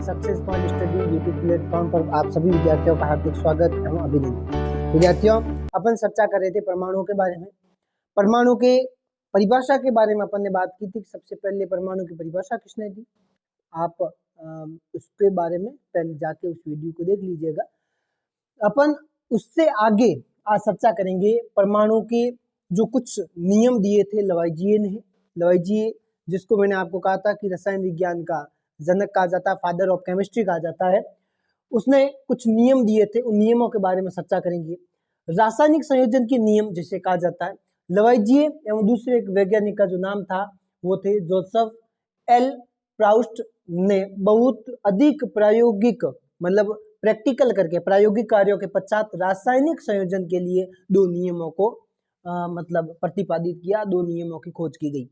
Success point study YouTube platform पर आप सभी विद्यार्थियों का हार्दिक स्वागत एवं अभिनंदन। विद्यार्थियों, अपन चर्चा कर रहे थे परमाणुओं के बारे में। परमाणु के परिभाषा के बारे में अपन ने बात की थी। सबसे पहले परमाणु की परिभाषा किसने दी, आप उसके बारे में पहले जाके उस वीडियो को देख लीजिएगा। अपन उससे आगे आज चर्चा करेंगे परमाणु के जो कुछ नियम दिए थे लवाइजिए ने। लवाइजिए, जिसको मैंने आपको कहा था कि रसायन विज्ञान का जनक कहा जाता है, फादर ऑफ केमिस्ट्री कहा जाता है, उसने कुछ नियम दिए थे। उन नियमों के बारे में चर्चा करेंगे। रासायनिक संयोजन के नियम जिसे कहा जाता है, लवाइजिए एवं दूसरे एक वैज्ञानिक का जो नाम था वो थे जोसेफ एल प्राउस्ट ने बहुत अधिक प्रायोगिक मतलब प्रैक्टिकल करके प्रायोगिक कार्यों के पश्चात रासायनिक संयोजन के लिए दो नियमों को मतलब प्रतिपादित किया। दो नियमों की खोज की गई।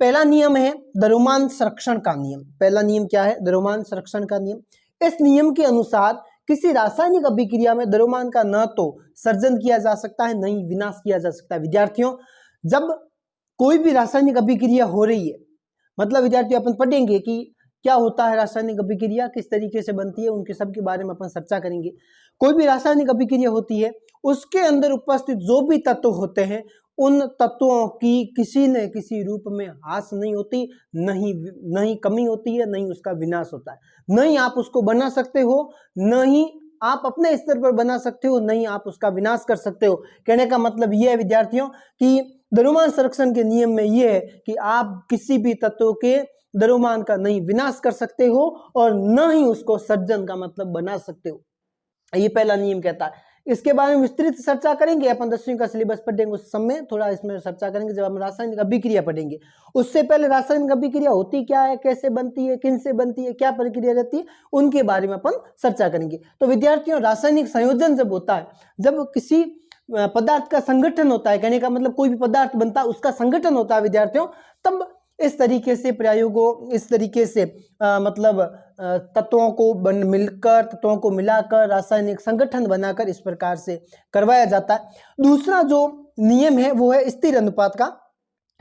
पहला नियम है द्रव्यमान संरक्षण का नियम। पहला नियम क्या है? द्रव्यमान संरक्षण का नियम। इस नियम के अनुसार किसी रासायनिक अभिक्रिया में द्रव्यमान का न तो सर्जन किया जा सकता है, न ही विनाश किया जा सकता है। विद्यार्थियों, जब कोई भी रासायनिक अभिक्रिया हो रही है, मतलब विद्यार्थियों अपन पढ़ेंगे कि क्या होता है रासायनिक अभिक्रिया, किस तरीके से बनती है, उनके सब के बारे में अपन चर्चा करेंगे। कोई भी रासायनिक अभिक्रिया होती है, उसके अंदर उपस्थित जो भी तत्व होते हैं, उन तत्वों की किसी न किसी रूप में ह्रास नहीं होती, नहीं कमी होती है, नहीं उसका विनाश होता है। नहीं आप उसको बना सकते हो, नहीं आप अपने स्तर पर बना सकते हो, नहीं आप उसका विनाश कर सकते हो। कहने का मतलब यह है विद्यार्थियों कि द्रव्यमान संरक्षण के नियम में यह है कि आप किसी भी तत्व के द्रव्यमान का नहीं विनाश कर सकते हो और न ही उसको सर्जन का मतलब बना सकते हो। ये पहला नियम कहता है। इसके बारे में विस्तृत चर्चा करेंगे। अपन 10वीं का सिलेबस पढ़ेंगे उस समय थोड़ा इसमें चर्चा करेंगे जब हम रासायनिक अभिक्रिया पढ़ेंगे। उससे पहले रासायनिक अभिक्रिया होती क्या है, कैसे बनती है, किन से बनती है, क्या प्रक्रिया रहती है, उनके बारे में अपन चर्चा करेंगे। तो विद्यार्थियों, रासायनिक संयोजन जब होता है, जब किसी पदार्थ का संगठन होता है, कहने का मतलब कोई भी पदार्थ बनता है उसका संगठन होता है विद्यार्थियों, तब इस तरीके से प्रयोगों, इस तरीके से मतलब तत्वों को मिलकर, तत्वों को मिलाकर रासायनिक संगठन बनाकर इस प्रकार से करवाया जाता है। दूसरा जो नियम है वो है स्थिर अनुपात का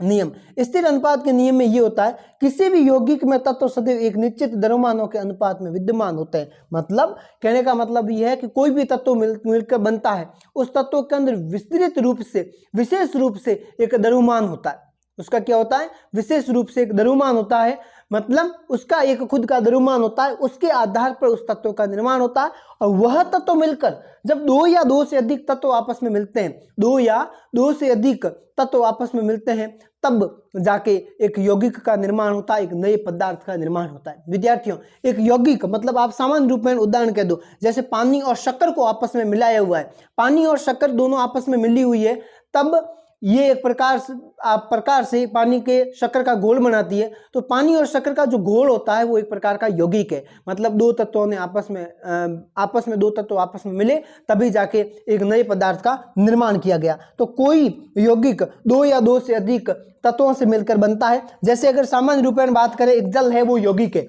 नियम। स्थिर अनुपात के नियम में ये होता है किसी भी यौगिक में तत्व सदैव एक निश्चित द्रव्यमानों के अनुपात में विद्यमान होते हैं। मतलब कहने का मतलब यह है कि कोई भी तत्व मिलकर बनता है, उस तत्व के अंदर विस्तृत रूप से, विशेष रूप से एक द्रव्यमान होता है। उसका क्या होता है? विशेष रूप से एक द्रव्यमान होता है, मतलब उसका एक खुद का द्रव्यमान होता है, उसके आधार पर उस तत्व का निर्माण होता है। और वह तत्व मिलकर जब दो या दो से अधिक तत्व आपस में मिलते हैं, दो या दो से अधिक तत्व आपस में मिलते हैं, तब जाके एक यौगिक का निर्माण होता है, एक नए पदार्थ का निर्माण होता है। विद्यार्थियों, एक यौगिक मतलब आप सामान्य रूप में उदाहरण कह दो, जैसे पानी और शक्कर को आपस में मिलाया हुआ है, पानी और शक्कर दोनों आपस में मिली हुई है, तब ये एक प्रकार से पानी के शक्कर का घोल बनाती है। तो पानी और शक्कर का जो घोल होता है वो एक प्रकार का यौगिक है। मतलब दो तत्वों ने आपस में दो तत्व आपस में मिले, तभी जाके एक नए पदार्थ का निर्माण किया गया। तो कोई यौगिक दो या दो से अधिक तत्वों से मिलकर बनता है। जैसे अगर सामान्य रूप में बात करें, एक जल है वो यौगिक है,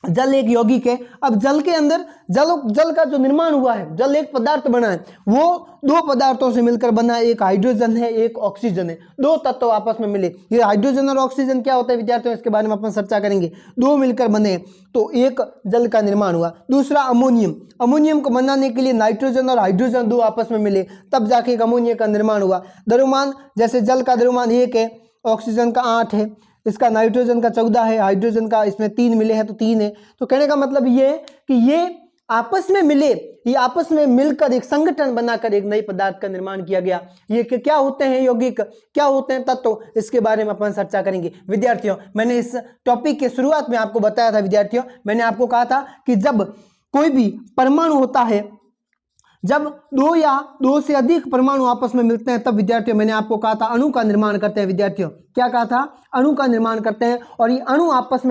जल एक यौगिक है। अब जल के अंदर जल का जो निर्माण हुआ है, जल एक पदार्थ बना है, वो दो पदार्थों से मिलकर बना है, एक हाइड्रोजन है, एक ऑक्सीजन है। दो तत्व आपस में मिले, ये हाइड्रोजन और ऑक्सीजन क्या होता है विद्यार्थियों, इसके बारे में अपन चर्चा करेंगे। दो मिलकर बने तो एक जल का निर्माण हुआ। दूसरा अमोनियम, अमोनियम को बनाने के लिए नाइट्रोजन और हाइड्रोजन दो आपस में मिले, तब जाके एक अमोनिया का निर्माण हुआ। द्रव्यमान, जैसे जल का द्रव्यमान 1 है, ऑक्सीजन का 8 है, इसका नाइट्रोजन का 14 है, हाइड्रोजन का इसमें 3 मिले हैं तो 3 है। तो कहने का मतलब ये है कि ये आपस में मिले, ये आपस में मिलकर एक संगठन बनाकर एक नए पदार्थ का निर्माण किया गया। ये क्या होते हैं यौगिक, क्या होते हैं तत्व, इसके बारे में अपन चर्चा करेंगे। विद्यार्थियों, मैंने इस टॉपिक के शुरुआत में आपको बताया था विद्यार्थियों, मैंने आपको कहा था कि जब कोई भी परमाणु होता है, जब दो या दो से अधिक परमाणु आपस में मिलते हैं, तब विद्यार्थियों मैंने आपको कहा था अणु का निर्माण करते हैं। विद्यार्थियों, क्या कहा था? अणु का निर्माण करते हैं। और ये अणु आपस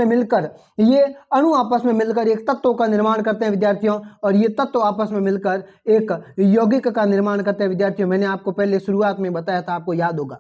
में मिलकर एक तत्व का निर्माण करते हैं विद्यार्थियों, और ये तत्व आपस में मिलकर एक यौगिक का निर्माण करते हैं। विद्यार्थियों, मैंने आपको पहले शुरुआत में बताया था, आपको याद होगा।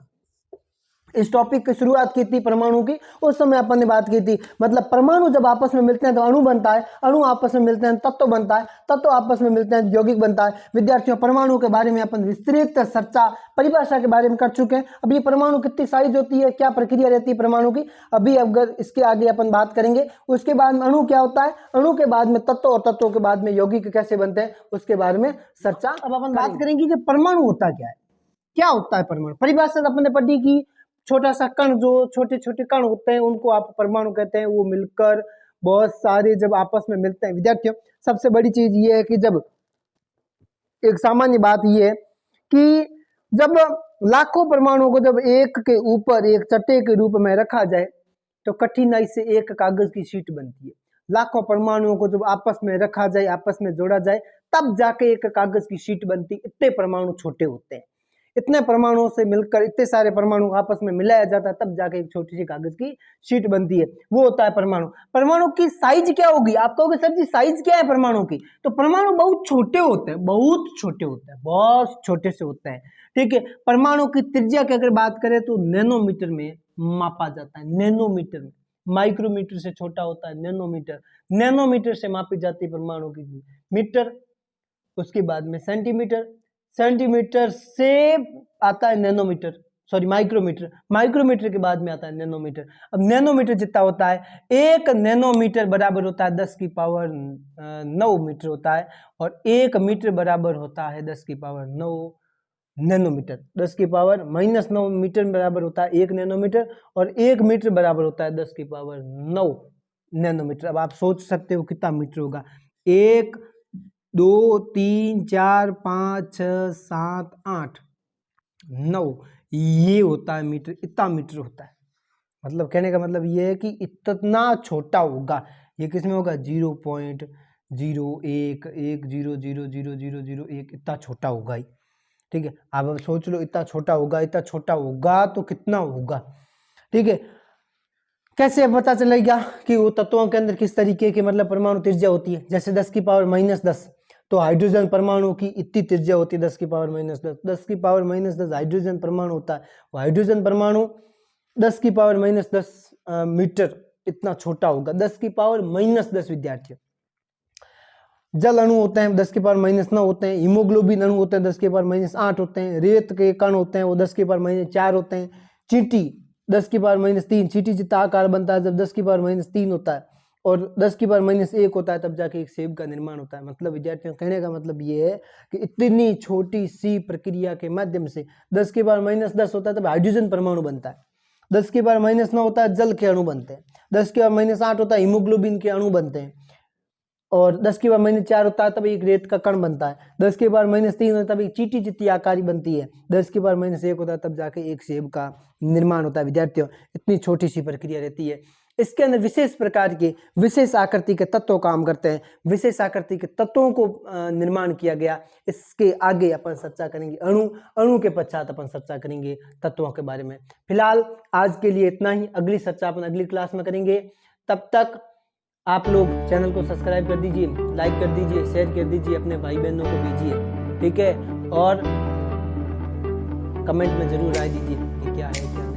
इस टॉपिक की शुरुआत की थी परमाणु की, उस समय अपन ने बात की थी, मतलब परमाणु जब आपस में मिलते हैं तो अणु बनता है, अणु आपस में मिलते हैं तत्व बनता है, तत्व आपस में मिलते हैं यौगिक बनता है। विद्यार्थियों, परमाणु के बारे में अपन विस्तृत चर्चा परिभाषा के बारे में कर चुके हैं। अब ये परमाणु कितनी साइज होती है, क्या प्रक्रिया रहती है परमाणु की, अभी अगर इसके आगे अपन बात करेंगे। उसके बाद अणु क्या होता है, अणु के बाद में तत्व, और तत्वों के बाद में यौगिक कैसे बनते हैं, उसके बारे में चर्चा अब अपन बात करेंगे कि परमाणु होता क्या है, क्या होता है परमाणु। परिभाषा अपन ने पढ़ी कि छोटा सा कण, जो छोटे छोटे कण होते हैं उनको आप परमाणु कहते हैं, वो मिलकर बहुत सारे जब आपस में मिलते हैं। विद्यार्थियों, सबसे बड़ी चीज ये है कि जब एक सामान्य बात ये है कि जब लाखों परमाणुओं को जब एक के ऊपर एक चट्टे के रूप में रखा जाए तो कठिनाई से एक कागज की शीट बनती है। लाखों परमाणुओं को जब आपस में रखा जाए, आपस में जोड़ा जाए, तब जाके एक कागज की शीट बनती। इतने परमाणु छोटे होते हैं, इतने परमाणुओं से मिलकर इतने सारे परमाणु आपस में मिलाया जाता है, तब जाके एक छोटी सी कागज की शीट बनती है, वो होता है परमाणु। परमाणु की साइज क्या होगी, आप कहोगे सर जी साइज क्या है परमाणु की, तो परमाणु बहुत छोटे होते हैं, बहुत छोटे होते हैं, बहुत छोटे से होते हैं, ठीक है। परमाणु की त्रिज्या की अगर बात करें तो नैनोमीटर में मापा जाता है, नैनोमीटर में, माइक्रोमीटर से छोटा होता है नैनोमीटर, नैनोमीटर से मापी जाती है परमाणु की मीटर, उसके बाद में सेंटीमीटर, सेंटीमीटर से आता है नैनोमीटर, सॉरी माइक्रोमीटर, माइक्रोमीटर के बाद में आता है नैनोमीटर। अब नैनोमीटर जितना होता है, एक नैनोमीटर बराबर होता है 10 की पावर 9 मीटर होता है, और एक मीटर बराबर होता है 10 की पावर 9 नैनोमीटर। 10 की पावर -9 मीटर बराबर होता है 1 नैनोमीटर, और 1 मीटर बराबर होता है 10 की पावर 9 नैनोमीटर। अब आप सोच सकते हो कितना मीटर होगा, 1 2 3 4 5 6 7 8 9, ये होता है मीटर, इतना मीटर होता है। मतलब कहने का मतलब ये है कि इतना छोटा होगा। ये किसमें होगा, 0.0110000001, इतना छोटा होगा ही, ठीक है। अब सोच लो इतना छोटा होगा, इतना छोटा होगा तो कितना होगा, ठीक है। कैसे पता चलेगा कि वो तत्वों के अंदर किस तरीके की मतलब परमाणु त्रिज्या होती है। जैसे 10 की पावर -10, तो हाइड्रोजन परमाणु की इतनी त्रिज्या होती है 10 की पावर -10, 10 की पावर -10 हाइड्रोजन परमाणु होता है, वो हाइड्रोजन परमाणु 10 की पावर -10 मीटर इतना छोटा होगा, 10 की पावर -10 विद्यार्थियों। जल अणु होते हैं 10 की पावर -9 होते हैं, हीमोग्लोबिन अणु होते हैं 10 की पावर -8 होते हैं, रेत के कण होते हैं वो 10 की पावर -4 होते हैं, चींटी 10 की पावर -3, चींटी जितना आकार बनता है जब 10 की पावर -3 होता है, और 10 की पावर -1 होता है, तब जाके एक सेब का निर्माण होता है। मतलब विद्यार्थियों, कहने का मतलब ये है कि इतनी छोटी सी प्रक्रिया के माध्यम से 10 की पावर -10 होता है तब हाइड्रोजन परमाणु बनता है, 10 की पावर -9 होता है जल के अणु बनते हैं, 10 की पावर -8 होता है हीमोग्लोबिन के अणु बनते हैं, और 10 की पावर -4 होता है तब एक रेत का कण बनता है, 10 की पावर -3 होता है तब एक चींटी जितनी आकारी बनती है, 10 की पावर -1 होता है तब जाके एक सेब का निर्माण होता है। विद्यार्थियों, इतनी छोटी सी प्रक्रिया रहती है। इसके अंदर विशेष प्रकार के विशेष आकृति के तत्व काम करते हैं, विशेष आकृति के तत्वों को निर्माण किया गया। इसके आगे अपन चर्चा करेंगे अणु, अणु के पश्चात अपन चर्चा करेंगे तत्वों के बारे में। फिलहाल आज के लिए इतना ही, अगली चर्चा अपन अगली क्लास में करेंगे। तब तक आप लोग चैनल को सब्सक्राइब कर दीजिए, लाइक कर दीजिए, शेयर कर दीजिए, अपने भाई बहनों को दीजिए, ठीक है। और कमेंट में जरूर राय दीजिए कि क्या है क्या नहीं।